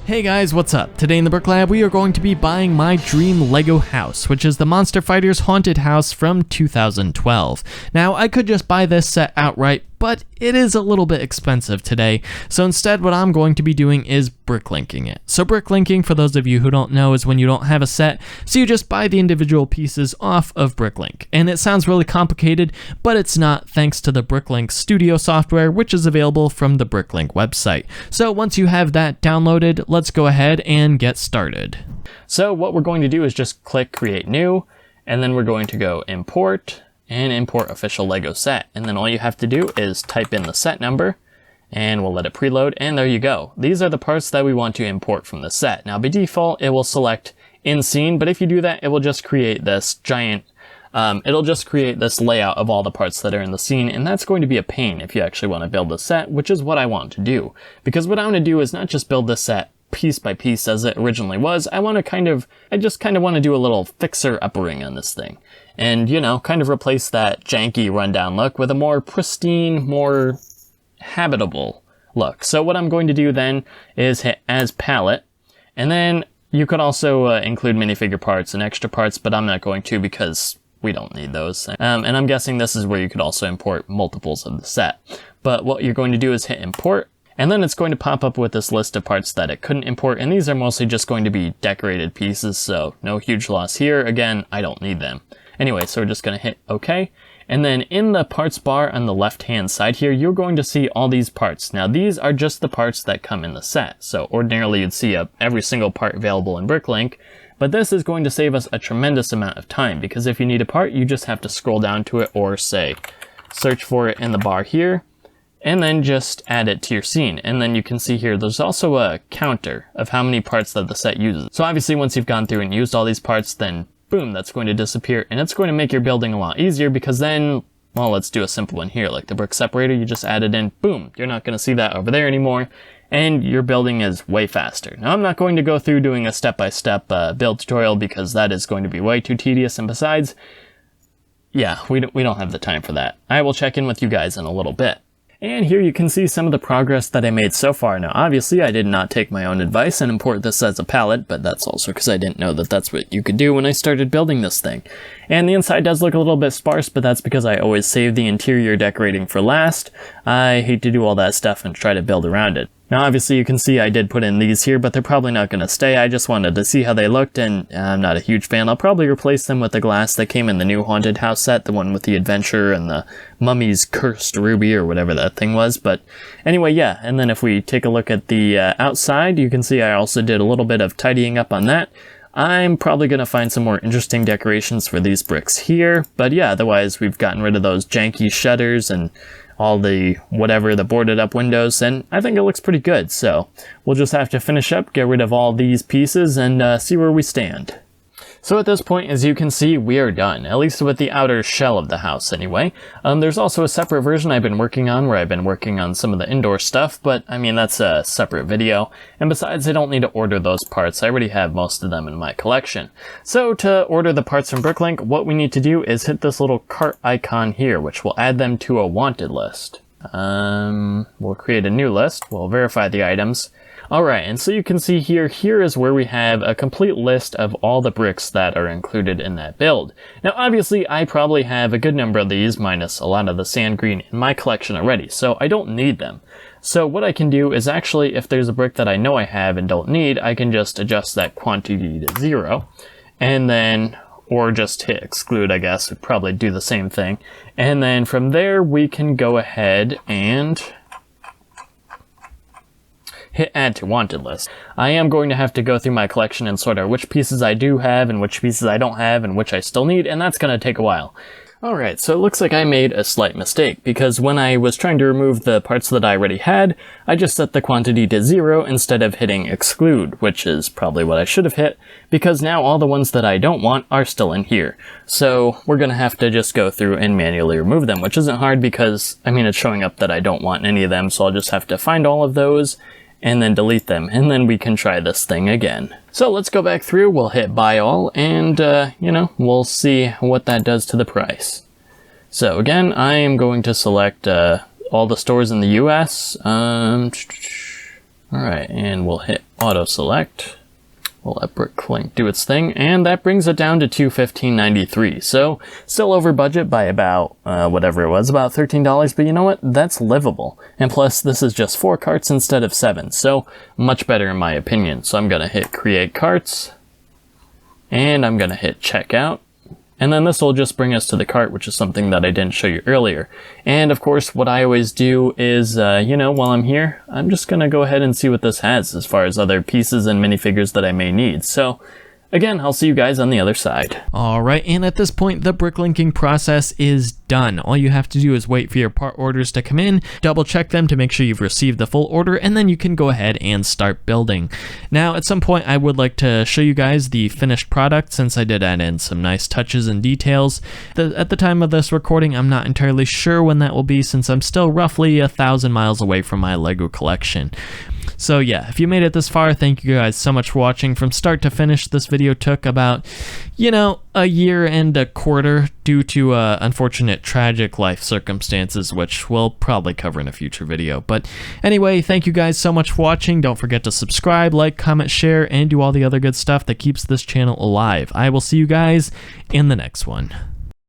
Hey guys, what's up? Today in the Brick Lab, we are going to be buying my dream Lego house, which is the Monster Fighters Haunted House from 2012. Now, I could just buy this set outright, but it is a little bit expensive today, so instead what I'm going to be doing is BrickLinking it. So BrickLinking, for those of you who don't know, is when you don't have a set, so you just buy the individual pieces off of BrickLink. And it sounds really complicated, but it's not, thanks to the BrickLink Studio software, which is available from the BrickLink website. So once you have that downloaded, let's go ahead and get started. So what we're going to do is just click Create New, and then we're going to go Import, and import official Lego set. And then all you have to do is type in the set number and we'll let it preload, and there you go. These are the parts that we want to import from the set. Now by default, it will select in scene, but if you do that, it will just create this giant, it'll just create this layout of all the parts that are in the scene, and that's going to be a pain if you actually want to build a set, which is what I want to do. Because what I want to do is not just build this set piece by piece as it originally was. I just kind of want to do a little fixer-uppering on this thing. And, you know, kind of replace that janky rundown look with a more pristine, more habitable look. So what I'm going to do then is hit As Palette, and then you could also include minifigure parts and extra parts, but I'm not going to because we don't need those. And I'm guessing this is where you could also import multiples of the set. But what you're going to do is hit Import, and then it's going to pop up with this list of parts that it couldn't import, and these are mostly just going to be decorated pieces, so no huge loss here. Again, I don't need them. Anyway, so we're just going to hit OK, and then in the parts bar on the left-hand side here, you're going to see all these parts. Now, these are just the parts that come in the set, so ordinarily you'd see every single part available in BrickLink, but this is going to save us a tremendous amount of time, because if you need a part, you just have to scroll down to it, or say, search for it in the bar here, and then just add it to your scene. And then you can see here, there's also a counter of how many parts that the set uses. So obviously once you've gone through and used all these parts, then boom, that's going to disappear, and it's going to make your building a lot easier, because then, well, let's do a simple one here, like the brick separator, you just add it in, boom, you're not going to see that over there anymore, and your building is way faster. Now, I'm not going to go through doing a step-by-step build tutorial, because that is going to be way too tedious, and besides, yeah, we don't have the time for that. I will check in with you guys in a little bit. And here you can see some of the progress that I made so far. Now, obviously, I did not take my own advice and import this as a palette, but that's also because I didn't know that that's what you could do when I started building this thing. And the inside does look a little bit sparse, but that's because I always save the interior decorating for last. I hate to do all that stuff and try to build around it. Now, obviously, you can see I did put in these here, but they're probably not going to stay. I just wanted to see how they looked, and I'm not a huge fan. I'll probably replace them with the glass that came in the new Haunted House set, the one with the adventure and the Mummy's Cursed Ruby, or whatever that thing was. But anyway, yeah, and then if we take a look at the outside, you can see I also did a little bit of tidying up on that. I'm probably going to find some more interesting decorations for these bricks here, but yeah, otherwise we've gotten rid of those janky shutters and all the whatever, the boarded up windows, and I think it looks pretty good. So we'll just have to finish up, get rid of all these pieces, and see where we stand. So at this point, as you can see, we are done, at least with the outer shell of the house anyway. There's also a separate version I've been working on, where I've been working on some of the indoor stuff, but I mean, that's a separate video. And besides, I don't need to order those parts. I already have most of them in my collection. So to order the parts from BrickLink, what we need to do is hit this little cart icon here, which will add them to a wanted list. We'll create a new list. We'll verify the items. Alright, and so you can see here is where we have a complete list of all the bricks that are included in that build. Now obviously I probably have a good number of these, minus a lot of the sand green, in my collection already, so I don't need them. So what I can do is actually, if there's a brick that I know I have and don't need, I can just adjust that quantity to 0, and then, or just hit exclude, I guess, would probably do the same thing. And then from there we can go ahead and hit add to wanted list. I am going to have to go through my collection and sort out which pieces I do have and which pieces I don't have and which I still need, and that's going to take a while. Alright, so it looks like I made a slight mistake, because when I was trying to remove the parts that I already had, I just set the quantity to 0 instead of hitting exclude, which is probably what I should have hit, because now all the ones that I don't want are still in here. So we're going to have to just go through and manually remove them, which isn't hard because, I mean, it's showing up that I don't want any of them, so I'll just have to find all of those and then delete them, and then we can try this thing again. So let's go back through, we'll hit buy all, and you know, we'll see what that does to the price. So again, I am going to select all the stores in the US. Alright, and we'll hit auto select. We'll let BrickLink do its thing, and that brings it down to $215.93. So still over budget by about whatever it was, about $13, but you know what? That's livable. And plus, this is just 4 carts instead of 7, so much better in my opinion. So I'm gonna hit create carts, and I'm gonna hit checkout. And then this will just bring us to the cart, which is something that I didn't show you earlier. And of course, what I always do is, you know, while I'm here, I'm just gonna go ahead and see what this has as far as other pieces and minifigures that I may need. So again, I'll see you guys on the other side. All right, and at this point, the bricklinking process is done. All you have to do is wait for your part orders to come in, double check them to make sure you've received the full order, and then you can go ahead and start building. Now, at some point, I would like to show you guys the finished product since I did add in some nice touches and details. At the time of this recording, I'm not entirely sure when that will be since I'm still roughly 1,000 miles away from my LEGO collection. So yeah, if you made it this far, thank you guys so much for watching. From start to finish, this video took about, you know, a year and a quarter due to unfortunate tragic life circumstances, which we'll probably cover in a future video. But anyway, thank you guys so much for watching. Don't forget to subscribe, like, comment, share, and do all the other good stuff that keeps this channel alive. I will see you guys in the next one.